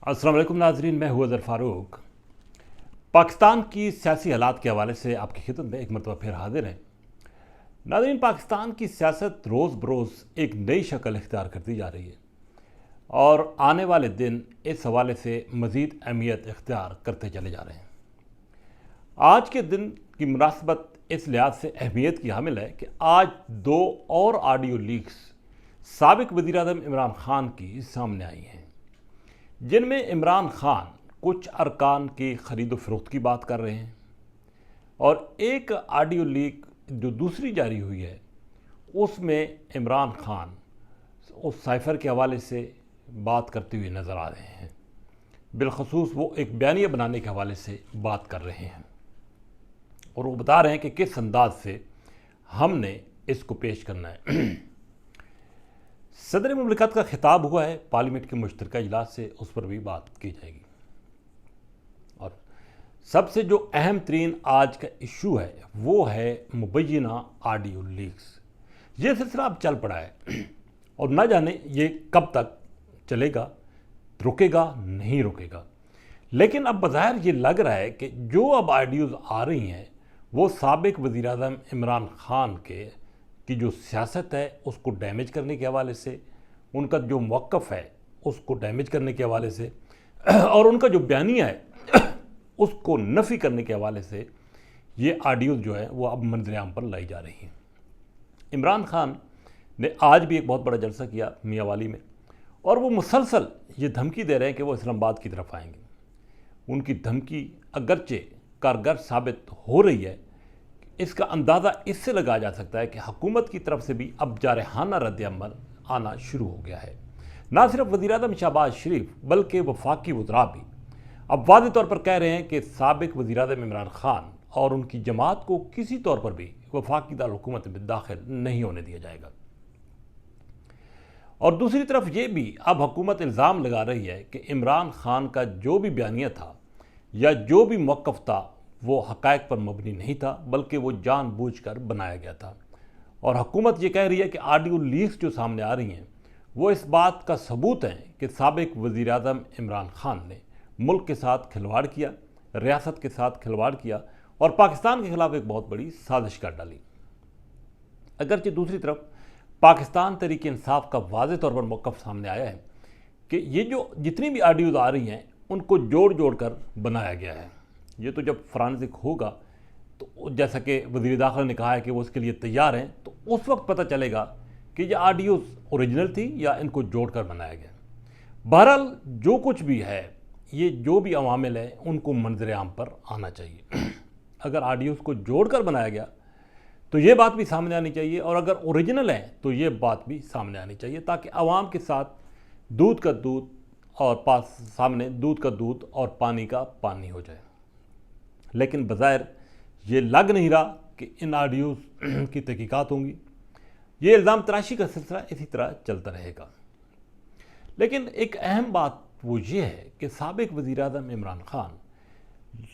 अस्सलाम वालेकुम नाजरीन, मैं हूँ अज़हर फ़ारूक। पाकिस्तान की सियासी हालात के हवाले से आपकी खिदमत में एक मरतबा फिर हाजिर हैं। नाजरीन, पाकिस्तान की सियासत रोज़ बरोज़ एक नई शक्ल इख्तियार करती जा रही है और आने वाले दिन इस हवाले से मज़ीद अहमियत इख्तियार करते चले जा रहे हैं। आज के दिन की मुनासबत इस लिहाज से अहमियत की हामिल है कि आज दो और ऑडियो लीक्स साबिक़ वज़ीर-ए-आज़म इमरान खान की सामने आई हैं, जिनमें इमरान खान कुछ अरकान की ख़रीद व फ़रोख्त की बात कर रहे हैं और एक ऑडियो लीक जो दूसरी जारी हुई है उसमें इमरान खान उस साइफ़र के हवाले से बात करते हुए नज़र आ रहे हैं। बिलखसूस वो एक बयानिया बनाने के हवाले से बात कर रहे हैं और वो बता रहे हैं कि किस अंदाज से हमने इसको पेश करना है। सदर मुमलिकत का खिताब हुआ है पार्लियामेंट के मुश्तरका इजलास से, उस पर भी बात की जाएगी। और सबसे जो अहम तरीन आज का इशू है वो है मुबैना ऑडियो लीक्स। ये सिलसिला अब चल पड़ा है और न जाने ये कब तक चलेगा, रुकेगा नहीं रुकेगा। लेकिन अब बज़ाहिर ये लग रहा है कि जो अब ऑडियोज़ आ रही हैं वो साबिक़ वज़ीर-ए-आज़म इमरान खान की जो सियासत है उसको डैमेज करने के हवाले से, उनका जो मौक़िफ़ है उसको डैमेज करने के हवाले से और उनका जो बयानिया है उसको नफ़ी करने के हवाले से ये ऑडियोज़ जो है वो अब मंज़र-ए-आम पर लाई जा रही हैं। इमरान खान ने आज भी एक बहुत बड़ा जलसा किया मियाँ वाली में और वो मुसलसल ये धमकी दे रहे हैं कि वो इस्लामाबाद की तरफ आएंगे। उनकी धमकी अगरचे कारगर साबित हो रही है, इसका अंदाज़ा इससे लगाया जा सकता है कि हुकूमत की तरफ से भी अब जारहाना रद्द-ए-अमल आना शुरू हो गया है। ना सिर्फ वज़ीर-ए-आज़म शहबाज शरीफ बल्कि वफाकी वज़रा भी अब वाज़ेह तौर पर कह रहे हैं कि साबिक़ वज़ीर-ए-आज़म इमरान खान और उनकी जमात को किसी तौर पर भी वफाकी दारुल-हुकूमत में दाखिल नहीं होने दिया जाएगा। और दूसरी तरफ ये भी अब हुकूमत इल्ज़ाम लगा रही है कि इमरान खान का जो भी बयानिया था या जो भी मौक़िफ़ था वो हक़ाइक़ पर मबनी नहीं था, बल्कि वो जानबूझकर बनाया गया था। और हुकूमत ये कह रही है कि ऑडियो लीक्स जो सामने आ रही हैं वो इस बात का सबूत हैं कि साबिक़ वज़ीर-ए-आज़म इमरान खान ने मुल्क के साथ खिलवाड़ किया, रियासत के साथ खिलवाड़ किया और पाकिस्तान के ख़िलाफ़ एक बहुत बड़ी साजिश कर डाली। अगरचे दूसरी तरफ पाकिस्तान तहरीक-ए-इंसाफ का वाज़ेह तौर पर मौक़िफ़ सामने आया है कि ये जो जितनी भी ऑडियोज़ आ रही हैं उनको जोड़ जोड़ कर बनाया गया है। ये तो जब फॉरेंसिक होगा तो जैसा कि वज़ीर दाखिला ने कहा है कि वो उसके लिए तैयार हैं, तो उस वक्त पता चलेगा कि ये ऑडियोज़ ओरिजिनल थी या इनको जोड़कर बनाया गया। बहरहाल जो कुछ भी है, ये जो भी अवामिल है उनको मंज़र-ए-आम पर आना चाहिए। अगर ऑडियोज़ को जोड़कर बनाया गया तो ये बात भी सामने आनी चाहिए और अगर ओरिजिनल है तो ये बात भी सामने आनी चाहिए, ताकि आवाम के साथ दूध का दूध और सामने दूध का दूध और पानी का पानी हो जाए। लेकिन बज़ाहिर ये लग नहीं रहा कि इन ऑडियोज़ की तहकीकात होंगी। ये इल्ज़ाम तराशी का सिलसिला इसी तरह चलता रहेगा। लेकिन एक अहम बात वो ये है कि साबिक़ वज़ीर-ए-आज़म इमरान खान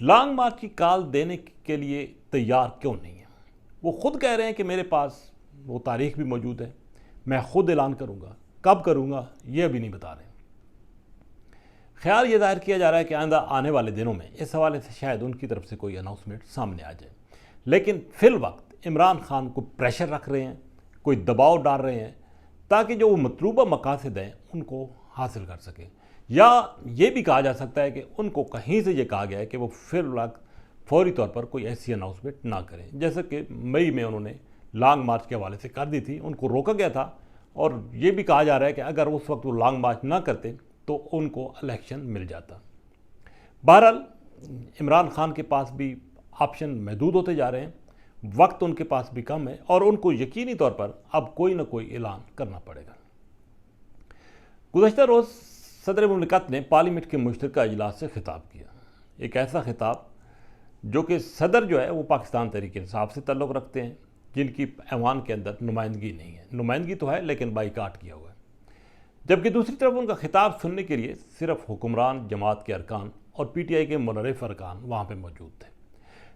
लॉन्ग मार्च की कॉल देने के लिए तैयार क्यों नहीं है। वो ख़ुद कह रहे हैं कि मेरे पास वो तारीख़ भी मौजूद है, मैं ख़ुद ऐलान करूँगा, कब करूँगा ये अभी नहीं बता रहे। ख्याल ये ज़ाहिर किया जा रहा है कि आइंदा आने वाले दिनों में इस हवाले से शायद उनकी तरफ से कोई अनाउंसमेंट सामने आ जाए। लेकिन फ़िल वक्त इमरान खान को प्रेशर रख रहे हैं, कोई दबाव डाल रहे हैं ताकि जो वो मतलूबा मकासद हैं उनको हासिल कर सकें। या ये भी कहा जा सकता है कि उनको कहीं से ये कहा गया है कि वो फ़िल वक्त फौरी तौर पर कोई ऐसी अनाउंसमेंट ना करें, जैसे कि मई में उन्होंने लॉन्ग मार्च के हवाले से कर दी थी, उनको रोका गया था और ये भी कहा जा रहा है कि अगर उस वक्त वो लॉन्ग मार्च ना करते तो उनको इलेक्शन मिल जाता। बहरहाल इमरान खान के पास भी ऑप्शन महदूद होते जा रहे हैं, वक्त उनके पास भी कम है और उनको यकीनी तौर पर अब कोई ना कोई ऐलान करना पड़ेगा। गुज़श्ता रोज़ सदर मुमलिकत ने पार्लियामेंट के मुश्तरका इजलास से खिताब किया, एक ऐसा खिताब जो कि सदर जो है वो पाकिस्तान तहरीक-ए-इंसाफ से ताल्लुक़ रखते हैं, जिनकी ऐवान के अंदर नुमाइंदगी नहीं है। नुमाइंदगी तो है लेकिन बाइकाट किया हुआ है। जबकि दूसरी तरफ उनका खिताब सुनने के लिए सिर्फ हुक्मरान जमात के अरकान और पीटीआई के मुनर्रिफ अरकान वहाँ पर मौजूद थे।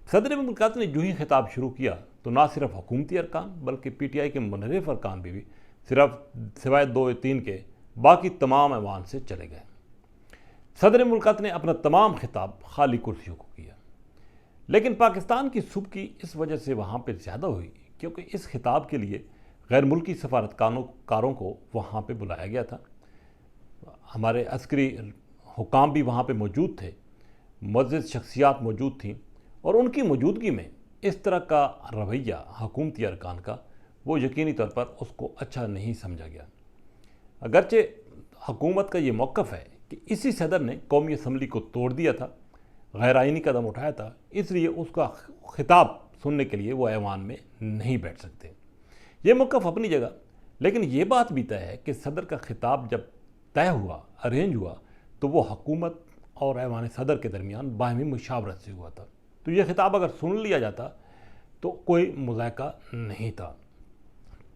सदर मुमलिकत ने जो ही खिताब शुरू किया तो ना सिर्फ हुकूमती अरकान बल्कि पीटीआई के मुनर्रिफ अरकान भी सिर्फ सिवाय 2 या 3 के बाकी तमाम ऐवान से चले गए। صدر مملکت نے اپنا تمام خطاب خالی کرسیوں کو کیا، لیکن پاکستان کی سب کی اس وجہ سے وہاں پہ زیادہ ہوئی کیونکہ اس خطاب کے لیے غیر ملکی سفارتکاروں کو وہاں پہ بلایا گیا تھا۔ ہمارے عسکری حکام بھی وہاں پہ موجود تھے، معزز شخصیات موجود تھیں، اور ان کی موجودگی میں اس طرح کا رویہ حکومتی ارکان کا وہ یقینی طور پر اس کو اچھا نہیں سمجھا گیا۔ اگرچہ حکومت کا یہ موقف ہے کہ اسی صدر نے قومی اسمبلی کو توڑ دیا تھا، غیر آئینی قدم اٹھایا تھا، اس لیے اس کا خطاب سننے کے لیے وہ ایوان میں نہیں بیٹھ سکتے۔ یہ موقف اپنی جگہ، لیکن یہ بات بھی طے ہے کہ صدر کا خطاب جب طے ہوا، ارینج ہوا، تو وہ حکومت اور ایوان صدر کے درمیان باہمی مشاورت سے ہوا تھا۔ تو یہ خطاب اگر سن لیا جاتا تو کوئی مذائقہ نہیں تھا،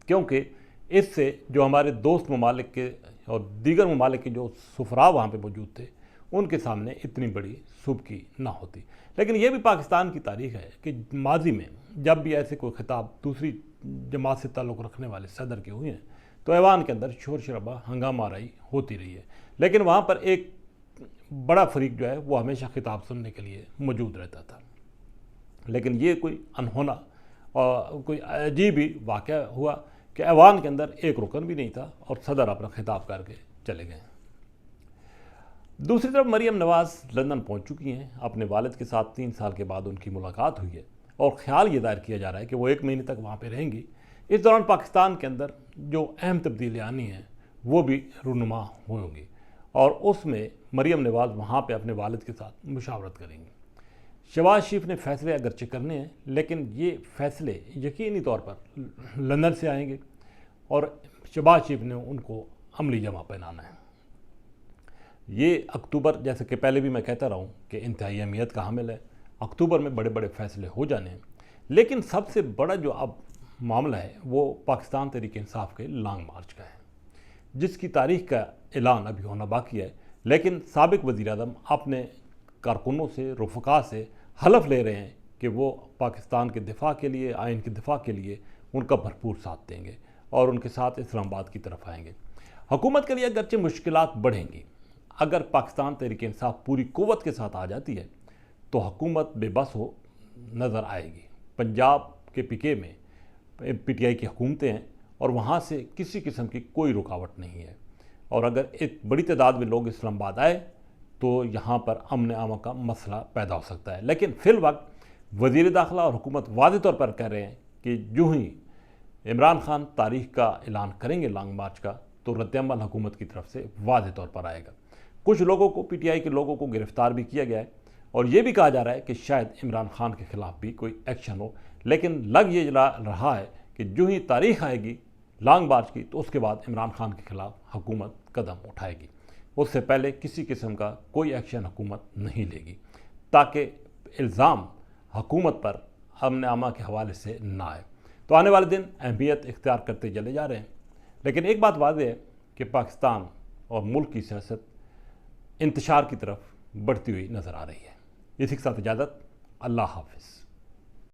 کیونکہ اس سے جو ہمارے دوست ممالک کے اور دیگر ممالک کے جو سفراء وہاں پہ موجود تھے ان کے سامنے اتنی بڑی سبکی نہ ہوتی۔ لیکن یہ بھی پاکستان کی تاریخ ہے کہ ماضی میں جب بھی ایسے کوئی خطاب دوسری جماعت سے تعلق رکھنے والے صدر کے ہوئے ہیں تو ایوان کے اندر شور شرابہ ہنگامہ آرائی ہوتی رہی ہے، لیکن وہاں پر ایک بڑا فریق جو ہے وہ ہمیشہ خطاب سننے کے لیے موجود رہتا تھا۔ لیکن یہ کوئی انہونا اور کوئی عجیب ہی واقعہ ہوا کہ ایوان کے اندر ایک رکن بھی نہیں تھا اور صدر اپنا خطاب کر کے چلے گئے۔ دوسری طرف مریم نواز لندن پہنچ چکی ہیں، اپنے والد کے ساتھ 3 سال کے بعد ان کی ملاقات ہوئی ہے، اور خیال یہ دائر کیا جا رہا ہے کہ وہ 1 مہینے تک وہاں پہ رہیں گی۔ اس دوران پاکستان کے اندر جو اہم تبدیلیاں آنی ہیں وہ بھی رونما ہوں گی، اور اس میں مریم نواز وہاں پہ اپنے والد کے ساتھ مشاورت کریں گی۔ شہباز شریف نے فیصلے اگرچہ کرنے ہیں، لیکن یہ فیصلے یقینی طور پر لندن سے آئیں گے، اور شہباز شریف نے ان کو عملی جمع پہنانا ہے۔ یہ اکتوبر، جیسے کہ پہلے بھی میں کہتا رہا ہوں کہ انتہائی اہمیت کا حامل ہے، اکتوبر میں بڑے بڑے فیصلے ہو جانے ہیں، لیکن سب سے بڑا جو اب معاملہ ہے وہ پاکستان تحریک انصاف کے لانگ مارچ کا ہے، جس کی تاریخ کا اعلان ابھی ہونا باقی ہے، لیکن سابق وزیر اعظم اپنے کارکنوں سے، رفقا سے حلف لے رہے ہیں کہ وہ پاکستان کے دفاع کے لیے، آئین کے دفاع کے لیے ان کا بھرپور ساتھ دیں گے اور ان کے ساتھ اسلام آباد کی طرف آئیں گے۔ حکومت کے لیے اگرچہ مشکلات بڑھیں گی، اگر پاکستان تحریک انصاف پوری قوت کے ساتھ آ جاتی ہے تو حکومت بے بس ہو نظر آئے گی۔ پنجاب کے پی کے میں پی ٹی آئی کی حکومتیں ہیں اور وہاں سے کسی قسم کی کوئی رکاوٹ نہیں ہے، اور اگر ایک بڑی تعداد میں لوگ اسلام آباد آئے تو یہاں پر امن عامہ کا مسئلہ پیدا ہو سکتا ہے۔ لیکن فی الوقت وزیر داخلہ اور حکومت واضح طور پر کہہ رہے ہیں کہ جو ہی عمران خان تاریخ کا اعلان کریں گے لانگ مارچ کا، تو رد عمل حکومت کی طرف سے واضح طور پر آئے گا۔ کچھ لوگوں کو، پی ٹی آئی کے لوگوں کو گرفتار بھی کیا گیا ہے، اور یہ بھی کہا جا رہا ہے کہ شاید عمران خان کے خلاف بھی کوئی ایکشن ہو، لیکن لگ یہ رہا ہے کہ جو ہی تاریخ آئے گی لانگ مارچ کی تو اس کے بعد عمران خان کے خلاف حکومت قدم اٹھائے گی، اس سے پہلے کسی قسم کا کوئی ایکشن حکومت نہیں لے گی، تاکہ الزام حکومت پر امن عامہ کے حوالے سے نہ آئے۔ تو آنے والے دن اہمیت اختیار کرتے چلے جا رہے ہیں، لیکن ایک بات واضح ہے کہ پاکستان اور ملک کی سیاست انتشار کی طرف بڑھتی ہوئی نظر آ رہی ہے۔ اسی کے ساتھ اجازت، اللہ حافظ۔